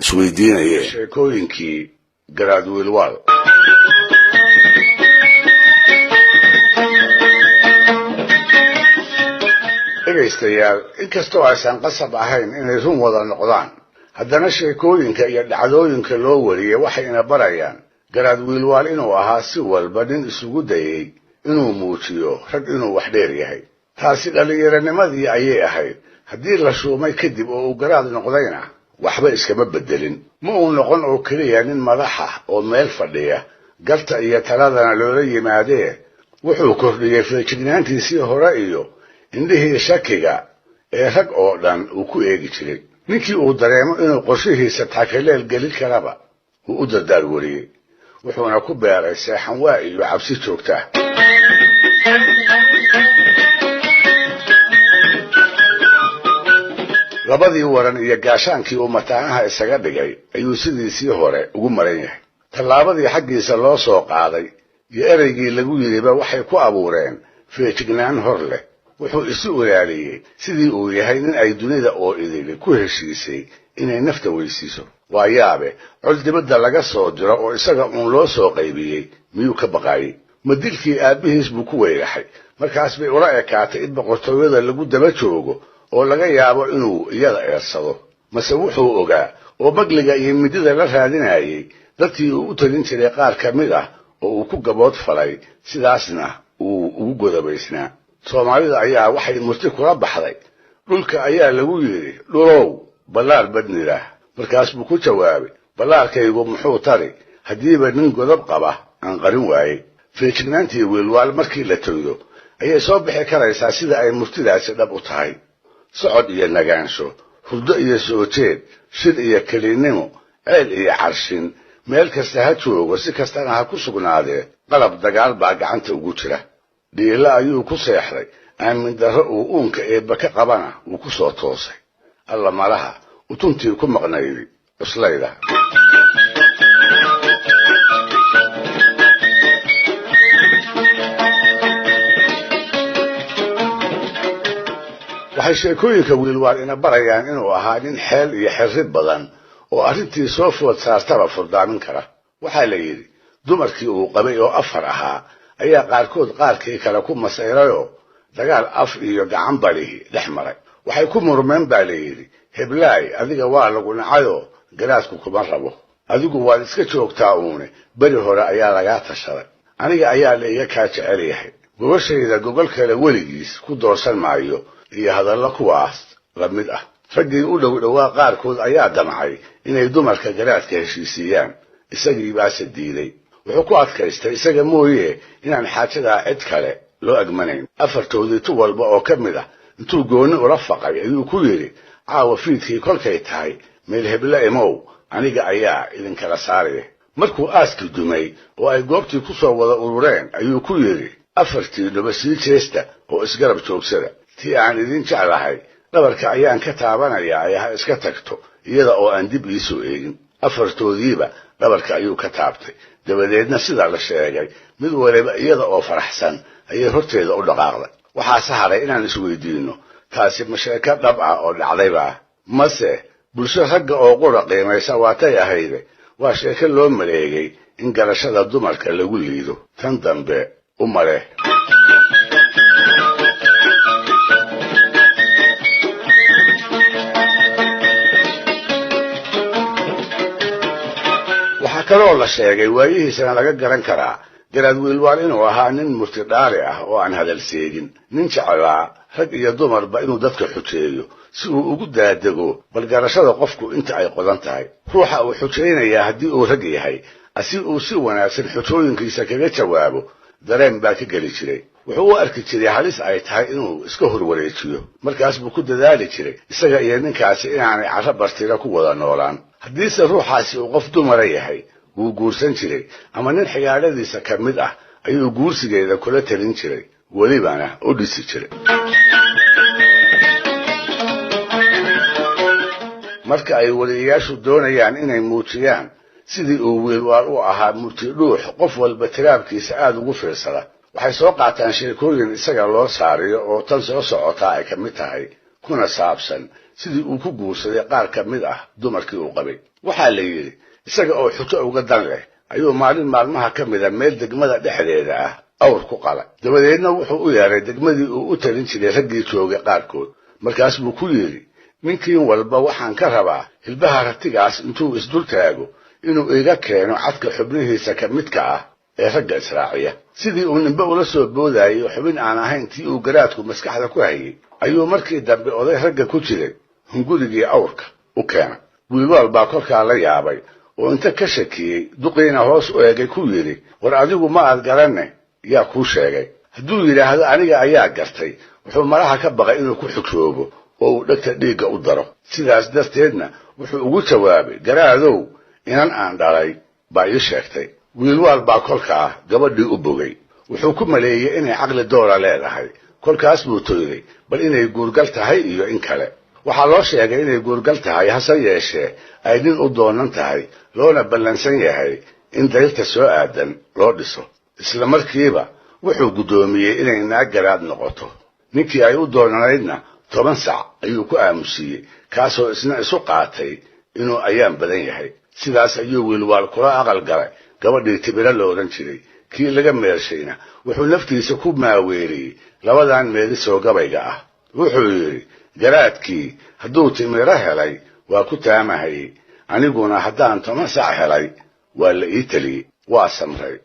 isweydiinaya sheekooyinkii garaad wiilwaal. dhegaystayaal, inkastoo aysan qasab ahayn inay run wada noqdaan, haddana sheekooyinka iyo dhacdooyinka loo wariyey waxayna barayaan garaad wiilwaal inuu ahaa si walba nin isugu dayey inuu muujiyo rag inuu wax dheer yahay. taasi dhallinyaranimadii ayay ahayd. haddii la shuumay kadib oo uu garaad noqdayna waxba iskama bedelin. ma uu noqon oo keliya nin madaxa oo meel fadhiya, garta iyo taladana loola yimaadee wuxuu kordhiyey feejignaantiisii hore iyo indhihii shakiga ee rag oo dhan uu ku eegi jiray. ninkii uu dareemo inuu qorshihiisa takeleel gelin karaba uu u dardaar wariyey, wuxuuna ku beeray seexanwaa iyo cabsi joogta ah. labadii waran iyo gaashaankii uu mataanaha isaga dhigay ayuu sidiisii hore ugu maran yahay. tallaabadii xaggiisa loo soo qaaday iyo ereygii lagu yidhiba waxay ku abuureen feejignaan hor leh. wuxuu isu ilaaliyey sidii uu yahay nin ay dunida oo idili ku heshiisay inay nafta weysiiso. waa yaabe, cod dibadda laga soo diro oo isaga uun loo soo qaybiyey miyuu ka baqaayey? ma dilkii aabbihiis buu ku weyraxay? markaas bay ula ekaatay in boqortooyada lagu daba joogo oo laga yaabo inuu iyada eersado. mase wuxuu ogaa oo bagliga iyo midida la raadinayay dadkii uu u talin jiray qaar ka mid ah oo uu ku gabood falay, sidaasna uu ugu godobaysnaa. soomaalida ayaa waxay murti kula baxday, dhulka ayaa lagu yidhi dhulow ballaar badnilah. markaas buu ku jawaabay, ballaarkaygu muxuu tari haddiiba nin godob qaba aan qarin waayey. feejignaantii wiilwaal markii la tiriyo ayay soo bixi karaysaa sida ay murtidaasi dhab u tahay. socod iyo nagaansho, hurdo iyo soo jeed, shir iyo kelinnimo, ceel iyo carshin, meel kasta ha joogo, si kastana ha ku sugnaadee qalab dagaal baa gacanta ugu jira. dhiila ayuu ku seexday, aamin darro uu uunka eebba ka qabana wuu ku soo toosay. alla malaha utuntii ku maqnaydi cuslayda. waxay sheekooyinka wiilwaal ina barayaan inuu ahaa nin xeel iyo xirrid badan oo arrintii soo food saartaba furdaamin kara. waxaa la yidhi dumarkii uu qabay oo 4 ahaa ayaa qaarkood qaarkii kale ku masayrayoo dagaal af iyo gacan balihi dhex maray. waxay ku murmeen baa la yidhi, heblaay adiga waa lagu nacayoo garaadku kuma rabo. adigu waad iska joogtaa uune, beri hore ayaa lagaa tashaday. aniga ayaa la iga kaa jecel yahay. gogashayda gogol kale weligiis ku doorsan maayo iyo hadallo kuwaas la mid ah. raggii u dhow dhowaa qaarkood ayaa damcay inay dumarka garaadka heshiisiiyaan, isagii baase diiday. wuxuu ku adkaystay isaga mooye inaan xaajadaa cid kale loo agmanayn. afartoodii tu walba oo ka mid ah intuu gooni ula faqay ayuu ku yidhi, caawa fiidkii kolkay tahay meel hebla imow, aniga ayaa idinkala saaraya. markuu aaskii dumay oo ay goobtii ku soo wada urureen ayuu ku yidhi, afartiinuba sii jeesta oo isgarab joogsada. tii aan idin jeclahay dhabarka ayaan ka taabanayaa ee ha iska tagto iyada oo aan dib iisoo eegin. afartoodiiba dhabarka ayuu ka taabtay. dabadeedna sida la sheegay mid waliba iyada oo faraxsan ayay horteeda u dhaqaaqday. waxaase haray inaan isweydiinno, taasi ma sheeko dhab ah oo dhacdayba mase bulsho ragga oo qura qiimaysa waatay ahayde waa sheeko loo maleegay in garashada dumarka lagu liido. tan dambe u male. kaloo la sheegay waayihiisana laga garan karaa garaad wiilwaal inuu ahaa nin murtidhaari ah oo aan hadal seegin. nin jeclaa rag iyo dumarba inuu dadka xujeeyo si uu ugu daadego bal garashada qofku inta ay qodan tahay. ruuxa uu xujaynayaa haddii uu rag yahay asi uu si wanaagsan xujooyinkiisa kaga jawaabo, dareen baa ka geli jiray. wuxuu u arki jiray halis ay tahay inuu iska horwareejiyo. markaas buu ku dadaali jiray isaga iyo ninkaasi inaanay carro bartira ku wada noolaan. haddiise ruuxaasi uu qof dumara yahay wuu guursan jiray, ama nin xigaadhadiisa ka mid ah ayuu guursigeeda kula talin jiray, welibana u dhisi jiray. marka ay waliyayaashu doonayaan inay muujiyaan sidii uu wiilwaal u ahaa murtidhuux qof walba tiraabkiisa aad ugu fiirsada, waxay soo qaataan sheekooyin isaga loo saariyo oo tan soo socotaa ay ka mid tahay, kuna saabsan sidii uu ku guursaday qaar ka mid ah dumarkii uu qabay. waxaa la yidhi isaga oo xujo uga dan leh ayuu maalin maalmaha ka mida meel degmada dhexdeeda ah awr ku qalay. dabadeedna wuxuu u yeeray degmadii uu u talin jiray raggii joogay qaarkood. markaas buu ku yidhi ninkiin walba waxaan ka rabaa hilbaha ratigaas intuu isdul taago inuu iga keeno cadka xubnihiisa ka midka ah ee ragga israaciya. sidii uu ninba ula soo boodayay xubin aan ahayn tii uu garaadku maskaxda ku hayay ayuu markii dambe oday ragga ku jiray hungurigii awrka u keenay. wiilwaal baa kolkaa la yaabay oo inta ka shakiyey duqiina hoos u eegay ku yidhi war adigu ma aad garanne yaa kuu sheegay. hadduu yidhaahdo aniga ayaa gartay wuxuu malaha ka baqay inuu ku xujoobo oo uu dhegta dhiigga u daro. sidaas darteedna wuxuu ugu jawaabay garaadow inan aan dhalay baa ii sheegtay. wiilwaal baa kolkaa gabadhii u bogay. wuxuu ku maleeyey inay caqli doora leedahay. kolkaas buu toyday bal inay guurgal tahay iyo in kale. waxaa loo sheegay inay guurgal tahay hase yeeshee ay nin u doonan tahay loona ballansan yahay in dayrta soo aadan loo dhiso. isla markiiba wuxuu guddoomiyey inay naag garaad noqoto. ninkii ay u doonanaydna 10 sac ayuu ku aamusiyey kaasoo isna isu qaatay inuu ayaan badan yahay. sidaas ayuu wiilwaal kula aqal galay gabadhii Tibira la oran jiray. kii laga meershayna wuxuu naftiisa ku maaweeliyey labadan meelisoo gabayga ah. wuxuu yidhi garaadkii hadduu Timira helay waa ku taamahayey aniguna haddaan 10 sac helay waa la ii taliyey waa samray.